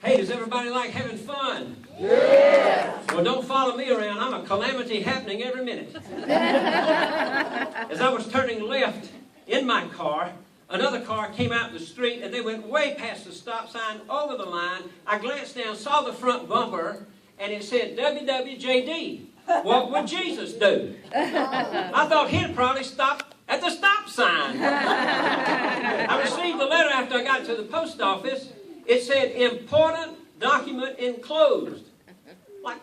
Hey, does everybody like having fun? Yeah. Well, don't follow me around. I'm a calamity happening every minute. As I was turning left in my car, another car came out the street, and they went way past the stop sign, over the line. I glanced down, saw the front bumper, and it said WWJD. What would Jesus do? I thought he'd probably stop at the stop sign. I received a letter after I got to the post office. It said, important document enclosed. Like,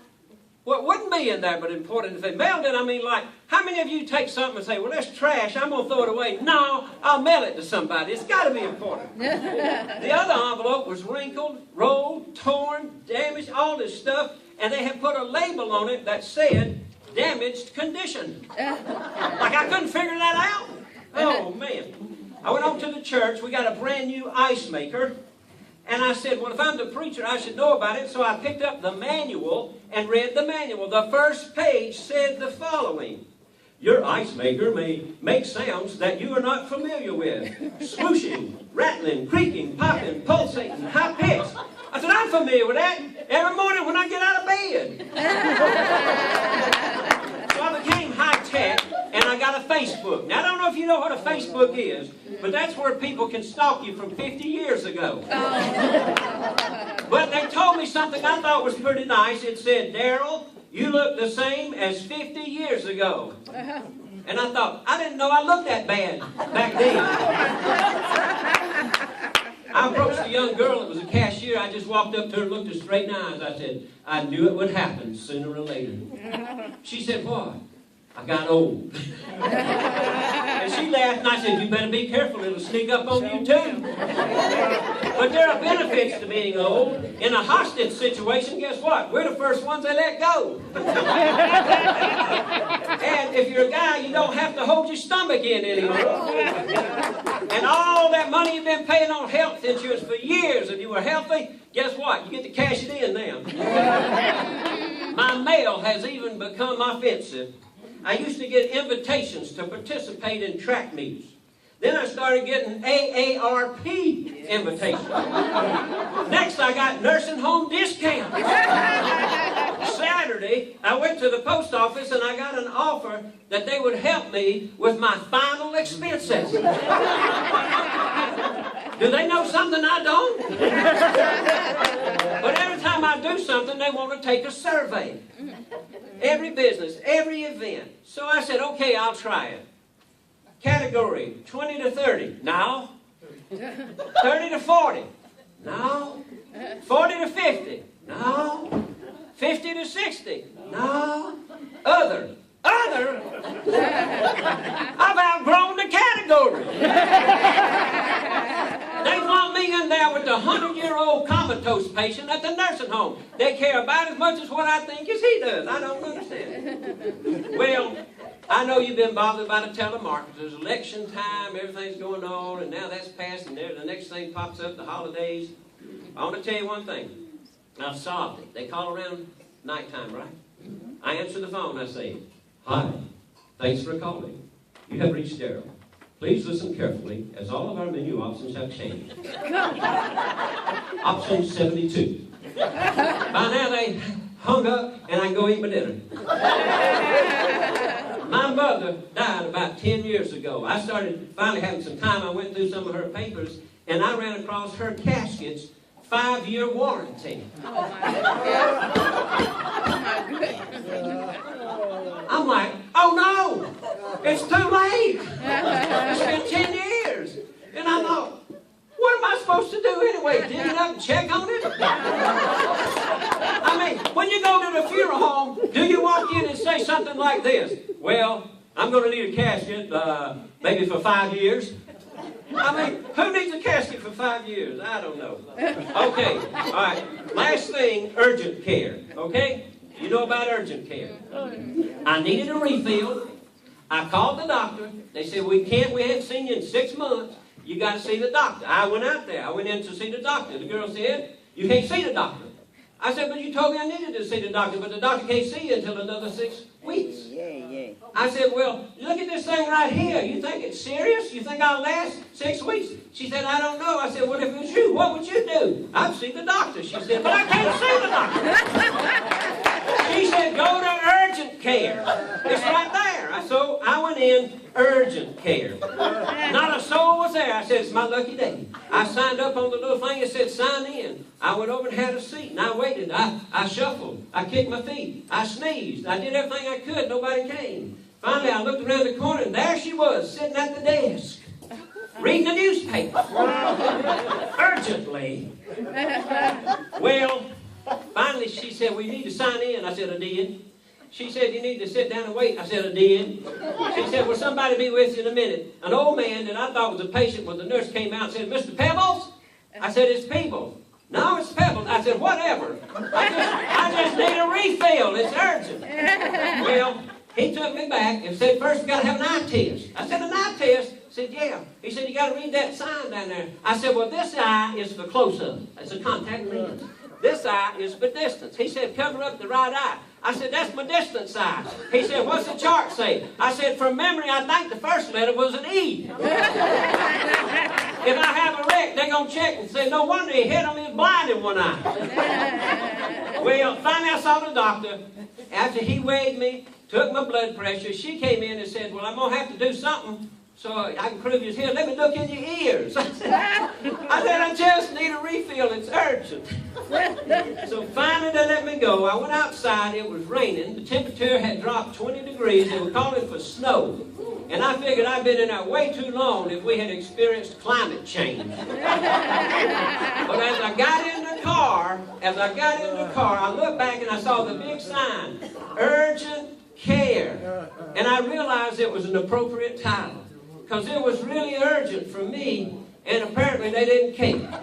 what wouldn't be in there but important? If they mailed it, I mean, like, how many of you take something and say, well, that's trash, I'm going to throw it away? No, I'll mail it to somebody. It's got to be important. The other envelope was wrinkled, rolled, torn, damaged, all this stuff, and they had put a label on it that said, damaged condition. Like, I couldn't figure that out. Oh, man. I went over to the church. We got a brand new ice maker. And I said, well, if I'm the preacher, I should know about it. So I picked up the manual and read the manual. The first page said the following. Your ice maker may make sounds that you are not familiar with. Swooshing, rattling, creaking, popping, pulsating, high pitch. I said, I'm familiar with that every morning when I get out of bed. So I became high-tech, and I got a Facebook. Now, I don't know if you know what a Facebook is, but that's where people can stalk you from 50 years ago. But they told me something I thought was pretty nice. It said, Daryl, you look the same as 50 years ago. And I thought, I didn't know I looked that bad back then. I approached a young girl that was a cashier. I just walked up to her and looked her straight in the eyes. I said, I knew it would happen sooner or later. She said, what? I got old. And she laughed, and I said, you better be careful. It'll sneak up on you, too. But there are benefits to being old. In a hostage situation, guess what? We're the first ones they let go. And if you're a guy, you don't have to hold your stomach in anymore. And all that money you've been paying on health insurance for years, if you were healthy, guess what? You get to cash it in now. My mail has even become offensive. I used to get invitations to participate in track meets. Then I started getting AARP invitations. Next, I got nursing home discounts. Saturday, I went to the post office and I got an offer that they would help me with my final expenses. Do they know something I don't? But every time I do something, they want to take a survey. Every business, every event. So I said, okay, I'll try it. Category, 20 to 30. Now. 30 to 40. Now. 40 to 50. Now. 50 to 60. Now. Other. Other? I've outgrown the category. They want me in there with the 100-year-old comatose patient at the nursing home. They care about as much as what I think as he does. I don't understand. Well, I know you've been bothered by the telemarketers. There's election time, everything's going on, and now that's passed, and the next thing pops up, the holidays. I want to tell you one thing. I've solved it. They call around nighttime, right? I answer the phone. I say, hi, thanks for calling. You have reached Daryl. Please listen carefully, as all of our menu options have changed. Option 72. By now they hung up, and I can go eat my dinner. My mother died about 10 years ago. I started finally having some time. I went through some of her papers, and I ran across her casket's 5-year warranty. I'm like, oh no, it's too late. It's been 10 years. And I thought, what am I supposed to do anyway? Dig it up and check on it? I mean, when you go to the funeral home, do you walk in and say something like this? Well, I'm going to need a casket maybe for 5 years. I mean, who needs a casket for 5 years? I don't know. Okay, all right. Last thing, urgent care, okay? You know about urgent care. I needed a refill. I called the doctor. They said, we haven't seen you in 6 months. You got to see the doctor. I went out there. I went in to see the doctor. The girl said, you can't see the doctor. I said, but you told me I needed to see the doctor, but the doctor can't see you until another 6 weeks. I said, well, look at this thing right here. You think it's serious? You think I'll last 6 weeks? She said, I don't know. I said, well, if it was you, what would you do? I'd see the doctor. She said, but I can't see the doctor. She said, go to urgent care. It's right there. So I went in urgent care. Not a soul was there. I said, it's my lucky day. I signed up on the little thing that said sign in. I went over and had a seat, and I waited. I shuffled. I kicked my feet. I sneezed. I did everything I could. Nobody came. Finally, I looked around the corner, and there she was, sitting at the desk, reading the newspaper. Urgently. Well, finally she said, well, you need to sign in. I said, I did. She said, you need to sit down and wait. I said, I did. She said, will somebody be with you in a minute? An old man that I thought was a patient when the nurse came out and said, Mr. Pebbles? I said, it's Peebles. No, it's Pebbles. I said, whatever. I just need a refill. It's urgent. Well, he took me back and said, first we got to have an eye test. I said, an eye test? He said, yeah. He said, you got to read that sign down there. I said, well, this eye is for close-up. It's a contact lens. This eye is for distance. He said, cover up the right eye. I said, that's my distance eye. He said, what's the chart say? I said, from memory, I think the first letter was an E. If I have a wreck, they're going to check and say, no wonder he hit him, he was blind in one eye. Well, finally I saw the doctor. After he weighed me, took my blood pressure, she came in and said, well, I'm going to have to do something so I can prove you're here. Let me look in your ears. I said, I just need a refill. It's urgent. So finally they let me go. I went outside. It was raining. The temperature had dropped 20 degrees. They were calling for snow. And I figured I'd been in there way too long if we had experienced climate change. But as I got in the car, I looked back and I saw the big sign, urgent care. And I realized it was an appropriate title, because it was really urgent for me, and apparently they didn't care.